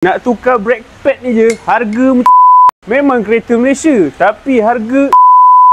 Nak tukar brake pad ni je, harga memang kereta Malaysia, tapi harga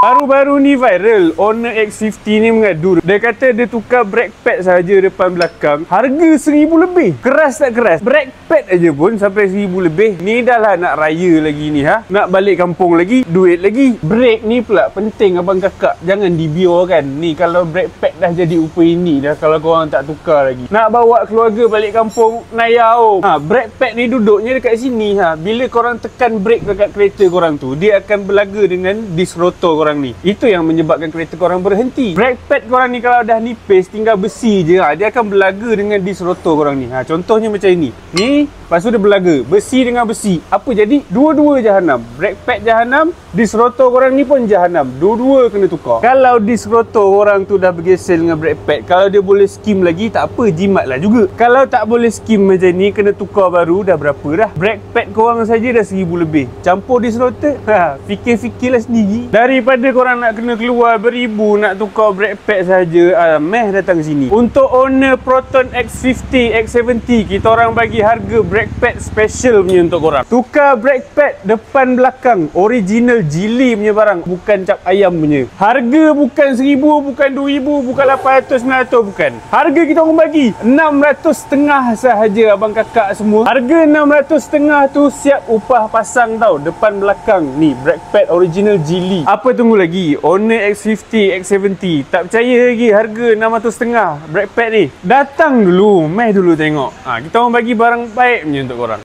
baru-baru ni viral. Honor X50 ni mengadu. Dia kata dia tukar brake pad saja depan belakang, harga 1000 lebih. Keras tak keras? Brake pad aja pun sampai 1000 lebih. Ni dah lah nak raya lagi ni ha. Nak balik kampung lagi, duit lagi. Brake ni pula penting abang kakak, jangan dibiarkan. Ni kalau brake pad dah jadi rupa ini dah, kalau korang tak tukar lagi. Nak bawa keluarga balik kampung, nayau. Brake pad ni duduknya dekat sini ha. Bila korang tekan brake dekat kereta korang tu, dia akan berlaga dengan disc rotor korang ni. Itu yang menyebabkan kereta korang berhenti. Brake pad korang ni kalau dah nipis, tinggal besi je ha. Dia akan berlaga dengan disc rotor korang ni ha. Contohnya macam ini. Ni lepas tu dia berlaga besi dengan besi. Apa jadi? Dua-dua jahanam. Brake pad jahanam, disc rotor korang ni pun jahanam. Dua-dua kena tukar. Kalau disc rotor korang tu dah bergesel dengan brake pad, kalau dia boleh skim lagi tak apa, jimat lah juga. Kalau tak boleh skim macam ni, kena tukar baru, dah berapa dah? Brake pad korang saja dah 1000 lebih. Campur disc rotor, fikir-fikirlah sendiri. Daripada korang nak kena keluar beribu nak tukar brake pad saja, meh datang sini. Untuk owner Proton X50, X70, kita orang bagi harga brake pad special punya untuk korang. Tukar brake pad depan belakang, original Geely punya barang, bukan cap ayam punya. Harga bukan 1000, bukan 2000, bukan 800, 900, bukan. Harga kita orang bagi 600,500 sahaja abang kakak semua. Harga 600,500 tu siap upah pasang tau, depan belakang. Ni brake pad original Geely. Apa tunggu lagi? Honor X50, X70. Tak percaya lagi harga 600,500 brake pad ni? Datang dulu, meh dulu tengok. Kita orang bagi barang baik punya untuk korang.